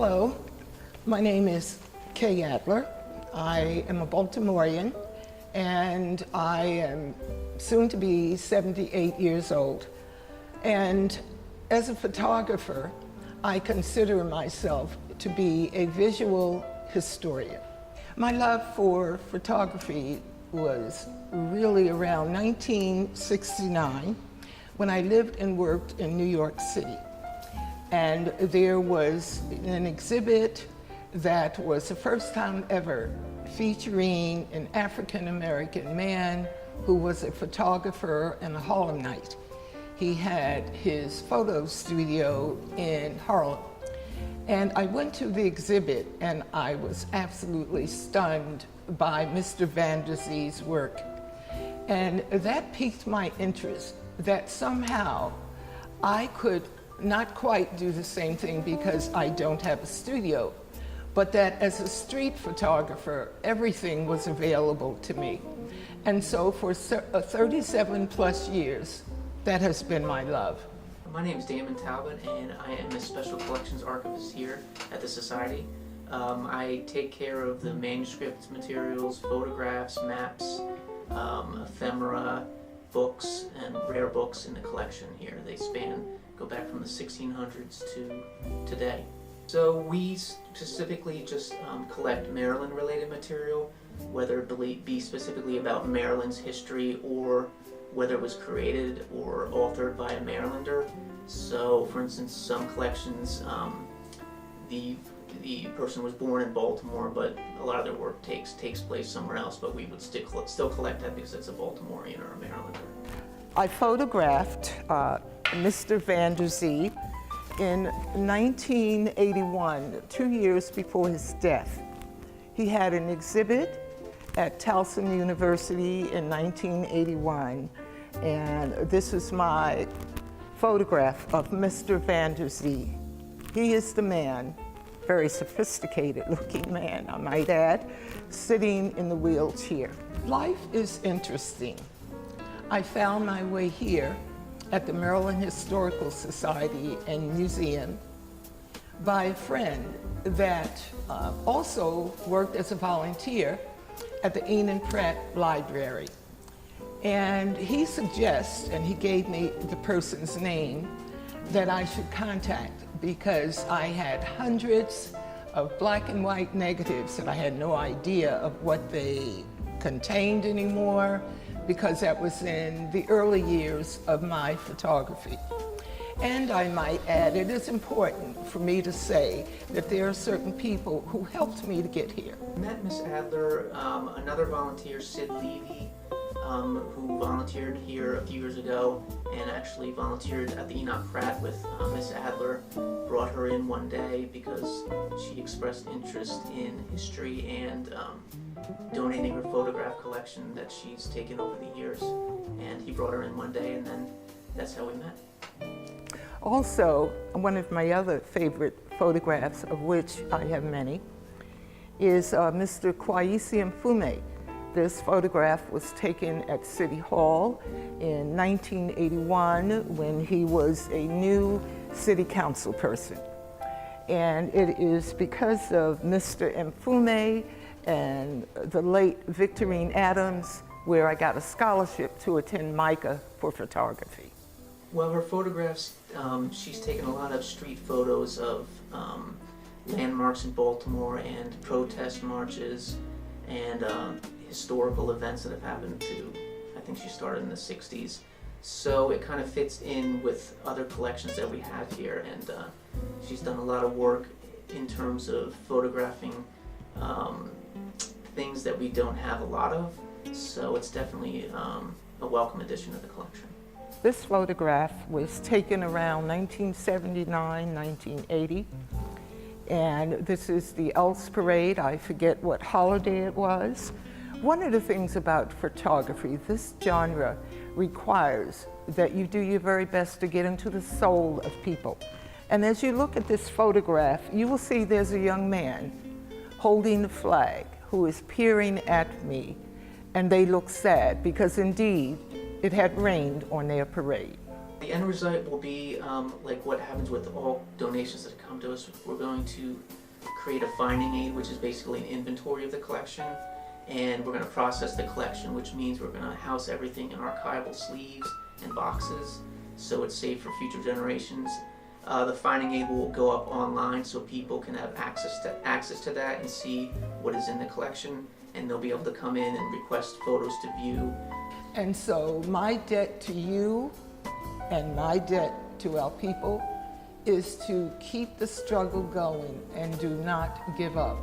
Hello, my name is Kay Adler. I am a Baltimorean and I am soon to be 78 years old. And as a photographer, I consider myself to be a visual historian. My love for photography was really around 1969 when I lived and worked in New York City. And there was an exhibit that was the first time ever featuring an African-American man who was a photographer and a Harlemite. He had his photo studio in Harlem. And I went to the exhibit and I was absolutely stunned by Mr. Van der Zee's work. And that piqued my interest, that somehow I could not quite do the same thing because I don't have a studio, but that as a street photographer, everything was available to me. And so for 37 plus years, that has been my love. My name is Damon Talbot and I am a Special Collections Archivist here at the Society. I take care of the manuscript materials, photographs, maps, ephemera, books, and rare books in the collection here. They go back from the 1600s to today. So we specifically just collect Maryland-related material, whether it be specifically about Maryland's history or whether it was created or authored by a Marylander. So, for instance, some collections, the person was born in Baltimore, but a lot of their work takes place somewhere else, but we would still collect that because it's a Baltimorean or a Marylander. I photographed Mr. Van der Zee in 1981, 2 years before his death. He had an exhibit at Towson University in 1981, and this is my photograph of Mr. Van der Zee. He is the man, very sophisticated looking man, I might add, sitting in the wheelchair. Life is interesting. I found my way here at the Maryland Historical Society and Museum by a friend that also worked as a volunteer at the Enon Pratt Library. And he suggests, and he gave me the person's name, that I should contact because I had hundreds of black and white negatives and I had no idea of what they contained anymore, because that was in the early years of my photography. And I might add, it is important for me to say that there are certain people who helped me to get here. I met Miss Adler, another volunteer, Sid Levy, who volunteered here a few years ago and actually volunteered at the Enoch Pratt with Miss Adler. Brought her in one day because she expressed interest in history and donating her photograph collection that she's taken over the years. And he brought her in one day and then that's how we met. Also, one of my other favorite photographs, of which I have many, is Mr. Kwesi Mfume. This photograph was taken at City Hall in 1981 when he was a new city council person. And it is because of Mr. Mfume and the late Victorine Adams where I got a scholarship to attend MICA for photography. Well, her photographs, she's taken a lot of street photos of landmarks in Baltimore and protest marches and historical events that have happened I think she started in the 60s. So it kind of fits in with other collections that we have here, and she's done a lot of work in terms of photographing things that we don't have a lot of, so it's definitely a welcome addition to the collection. This photograph was taken around 1979, 1980, and this is the Elks Parade. I forget what holiday it was. One of the things about photography, this genre requires that you do your very best to get into the soul of people. And as you look at this photograph, you will see there's a young man holding the flag who is peering at me, and they look sad because indeed it had rained on their parade. The end result will be like what happens with all donations that come to us. We're going to create a finding aid, which is basically an inventory of the collection, and we're going to process the collection, which means we're going to house everything in archival sleeves and boxes so it's safe for future generations. The finding aid will go up online so people can have access to that and see what is in the collection, and they'll be able to come in and request photos to view. And so my debt to you and my debt to our people is to keep the struggle going and do not give up.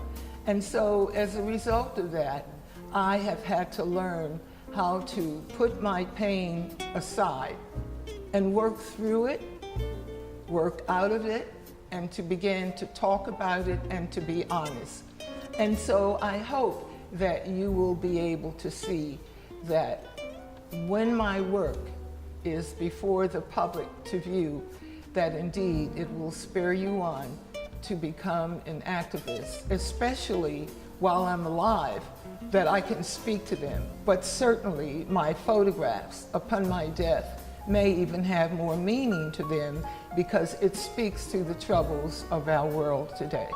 And so as a result of that, I have had to learn how to put my pain aside and work through it, work out of it, and to begin to talk about it and to be honest. And so I hope that you will be able to see that when my work is before the public to view, that indeed it will spur you on to become an activist, especially while I'm alive, that I can speak to them. But certainly my photographs upon my death may even have more meaning to them because it speaks to the troubles of our world today.